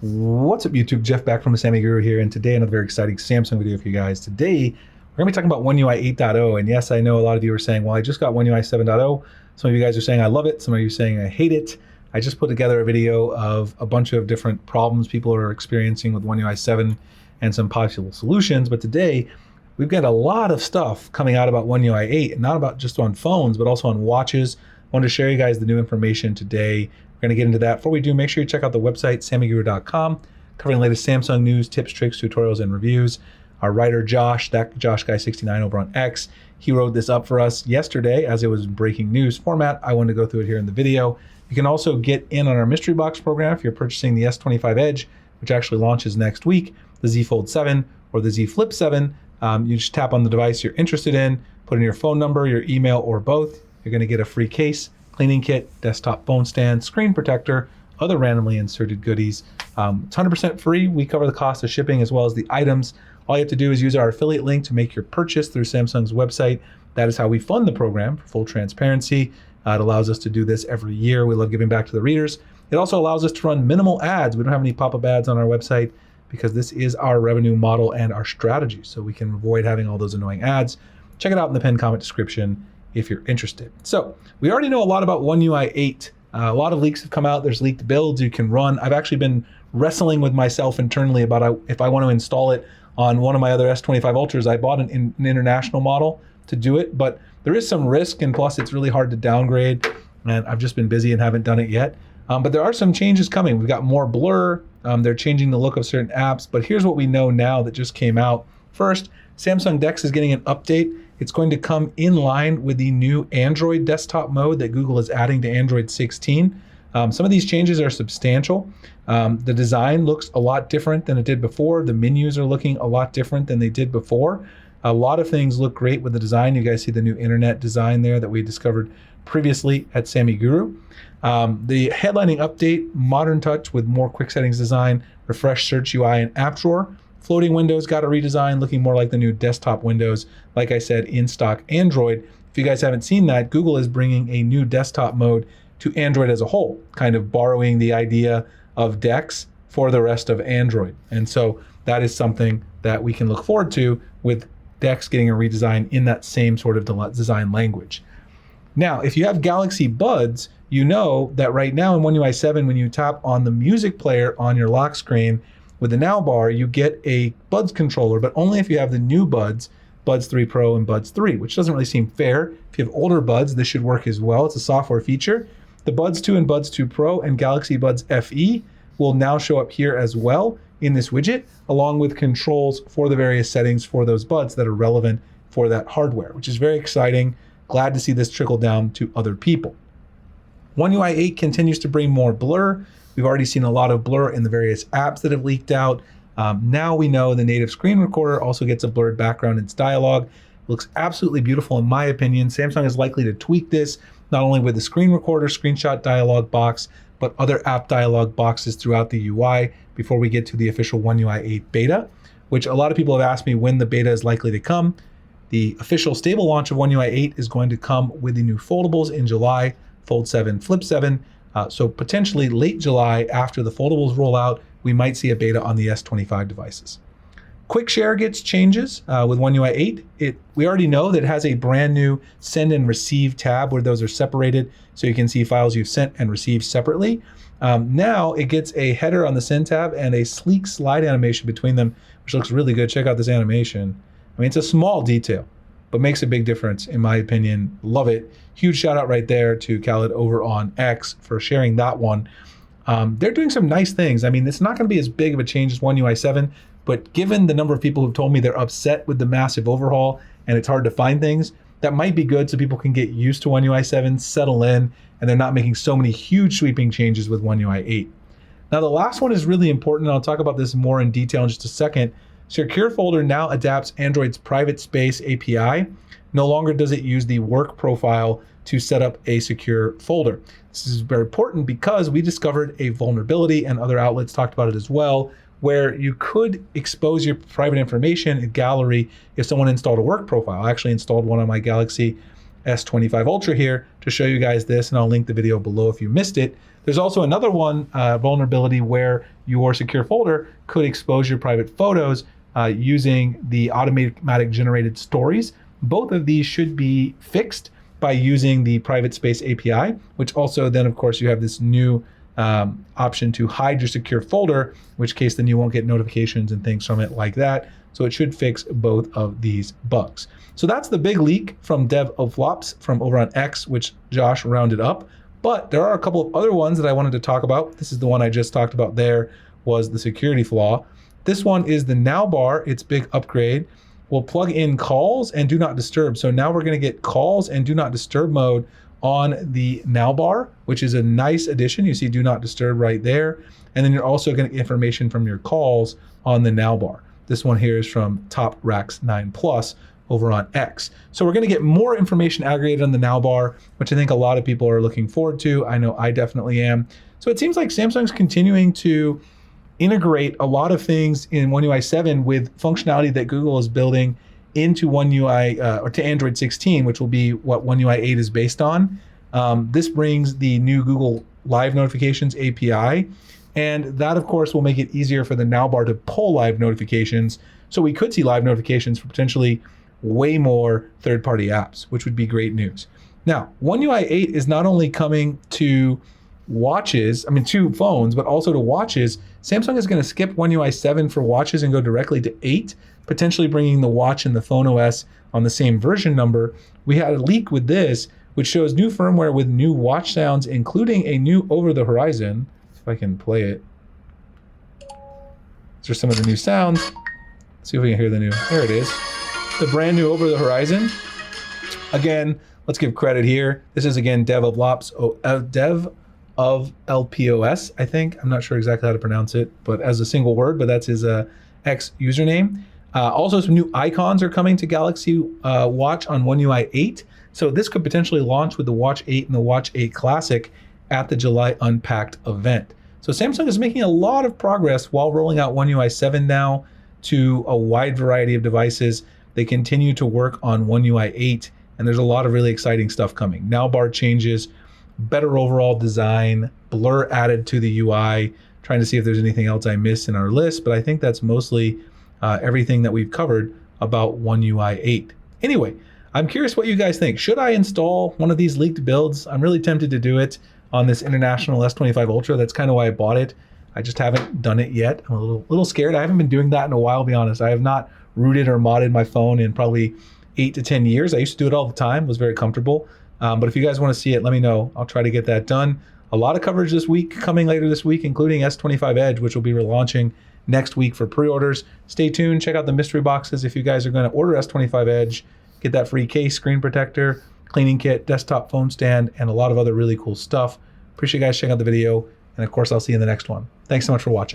What's up YouTube, Jeff back from the Sammy Guru here, and today another very exciting Samsung video for you guys. Today, we're gonna be talking about One UI 8.0, and yes, I know a lot of you are saying, well, I just got One UI 7.0. Some of you guys are saying I love it, some of you are saying I hate it. I just put together a video of a bunch of different problems people are experiencing with One UI 7 and some possible solutions, but today, we've got a lot of stuff coming out about One UI 8, and not about just on phones, but also on watches. I wanted to share you guys the new information today. We're going to get into that. Before we do, make sure you check out the website, sammyguru.com, covering the latest Samsung news, tips, tricks, tutorials, and reviews. Our writer, Josh, that Josh Guy 69 over on X, he wrote this up for us yesterday as it was in breaking news format. I wanted to go through it here in the video. You can also get in on our mystery box program if you're purchasing the S25 Edge, which actually launches next week, the Z Fold 7 or the Z Flip 7. You just tap on the device you're interested in, put in your phone number, your email, or both. You're going to get a free case, cleaning kit, desktop phone stand, screen protector, other randomly inserted goodies. It's 100% free. We cover the cost of shipping as well as the items. All you have to do is use our affiliate link to make your purchase through Samsung's website. That is how we fund the program for full transparency. It allows us to do this every year. We love giving back to the readers. It also allows us to run minimal ads. We don't have any pop-up ads on our website because this is our revenue model and our strategy. So we can avoid having all those annoying ads. Check it out in the pinned comment description if you're interested. So we already know a lot about One UI 8. A lot of leaks have come out. There's leaked builds you can run. I've actually been wrestling with myself internally about if I want to install it on one of my other S25 Ultras. I bought an international model to do it, but there is some risk, and plus it's really hard to downgrade, and I've just been busy and haven't done it yet. But there are some changes coming. We've got more blur. They're changing the look of certain apps, but here's what we know now that just came out. First, Samsung DeX is getting an update. It's going to come in line with the new Android desktop mode that Google is adding to Android 16. Some of these changes are substantial. The design looks a lot different than it did before. The menus are looking a lot different than they did before. A lot of things look great with the design. You guys see the new internet design there that we discovered previously at Sammy Guru. The headlining update, modern touch with more quick settings design, refreshed search UI and app drawer. Floating windows got a redesign, looking more like the new desktop windows. Like I said, in stock Android. If you guys haven't seen that, Google is bringing a new desktop mode to Android as a whole, kind of borrowing the idea of DeX for the rest of Android. And so that is something that we can look forward to with DeX getting a redesign in that same sort of design language. Now, if you have Galaxy Buds, you know that right now in One UI 7, when you tap on the music player on your lock screen, with the Now bar, you get a Buds controller, but only if you have the new Buds, Buds 3 Pro and Buds 3, which doesn't really seem fair. If you have older Buds, this should work as well. It's a software feature. The Buds 2 and Buds 2 Pro and Galaxy Buds FE will now show up here as well in this widget, along with controls for the various settings for those Buds that are relevant for that hardware, which is very exciting. Glad to see this trickle down to other people. One UI 8 continues to bring more blur. We've already seen a lot of blur in the various apps that have leaked out. Now we know the native screen recorder also gets a blurred background in its dialog. Looks absolutely beautiful in my opinion. Samsung is likely to tweak this, not only with the screen recorder, screenshot dialog box, but other app dialog boxes throughout the UI before we get to the official One UI 8 beta, which a lot of people have asked me when the beta is likely to come. The official stable launch of One UI 8 is going to come with the new foldables in July, Fold 7, Flip 7. So potentially late July, after the foldables roll out, we might see a beta on the S25 devices. Quick Share gets changes with One UI 8. We already know that it has a brand new send and receive tab where those are separated, so you can see files you've sent and received separately. Now it gets a header on the send tab and a sleek slide animation between them, which looks really good. Check out this animation. I mean, it's a small detail, but makes a big difference in my opinion. Love it. Huge shout out right there to Khaled over on X for sharing that one. They're doing some nice things. I mean, it's not going to be as big of a change as One UI 7, but given the number of people who've told me they're upset with the massive overhaul and it's hard to find things, that might be good so people can get used to One UI 7, settle in, and they're not making so many huge sweeping changes with One UI 8. Now, the last one is really important. I'll talk about this more in detail in just a second. Secure Folder now adapts Android's private space API. No longer does it use the work profile to set up a secure folder. This is very important because we discovered a vulnerability, and other outlets talked about it as well, where you could expose your private information in gallery if someone installed a work profile. I actually installed one on my Galaxy S25 Ultra here to show you guys this, and I'll link the video below if you missed it. There's also another one vulnerability where your secure folder could expose your private photos using the automatic generated stories. Both of these should be fixed by using the private space API, which also then of course you have this new option to hide your secure folder, in which case then you won't get notifications and things from it like that. So it should fix both of these bugs. So that's the big leak from DevOfLops from over on X, which Josh rounded up. But there are a couple of other ones that I wanted to talk about. This is the one I just talked about there, was the security flaw. This one is the Now bar, its big upgrade. We'll plug in calls and do not disturb. So now we're gonna get calls and do not disturb mode on the Now bar, which is a nice addition. You see do not disturb right there. And then you're also gonna get information from your calls on the Now bar. This one here is from TopRax9 over on X. So we're gonna get more information aggregated on the Now bar, which I think a lot of people are looking forward to. I know I definitely am. So it seems like Samsung's continuing to integrate a lot of things in One UI 7 with functionality that Google is building into One UI or to Android 16, which will be what One UI 8 is based on. This brings the new Google Live Notifications API, and that of course will make it easier for the Now bar to pull live notifications. So we could see live notifications for potentially way more third-party apps, which would be great news. Now, One UI 8 is not only coming to watches, to phones, but also to watches. Samsung is going to skip One UI 7 for watches and go directly to 8, potentially bringing the watch and the phone OS on the same version number. We had a leak with this, which shows new firmware with new watch sounds, including a new over-the-horizon. If I can play it. These are some of the new sounds. Let's see if we can hear the new, there it is. The brand new over-the-horizon. Again, let's give credit here. This is again DevOfLops, Dev of LPOS, I think. I'm not sure exactly how to pronounce it, but as a single word, but that's his X username. Also, some new icons are coming to Galaxy Watch on One UI 8. So this could potentially launch with the Watch 8 and the Watch 8 Classic at the July Unpacked event. So Samsung is making a lot of progress while rolling out One UI 7 now to a wide variety of devices. They continue to work on One UI 8, and there's a lot of really exciting stuff coming. Now bar changes, better overall design, blur added to the UI, trying to see if there's anything else I missed in our list, but I think that's mostly everything that we've covered about One UI 8. Anyway, I'm curious what you guys think. Should I install one of these leaked builds? I'm really tempted to do it on this International S25 Ultra. That's kind of why I bought it. I just haven't done it yet. I'm a little scared. I haven't been doing that in a while, to be honest. I have not rooted or modded my phone in probably 8 to 10 years. I used to do it all the time, was very comfortable. But if you guys want to see it, let me know. I'll try to get that done. A lot of coverage this week, coming later this week, including S25 Edge, which will be relaunching next week for pre-orders. Stay tuned. Check out the mystery boxes if you guys are going to order S25 Edge. Get that free case, screen protector, cleaning kit, desktop phone stand, and a lot of other really cool stuff. Appreciate you guys checking out the video. And of course, I'll see you in the next one. Thanks so much for watching.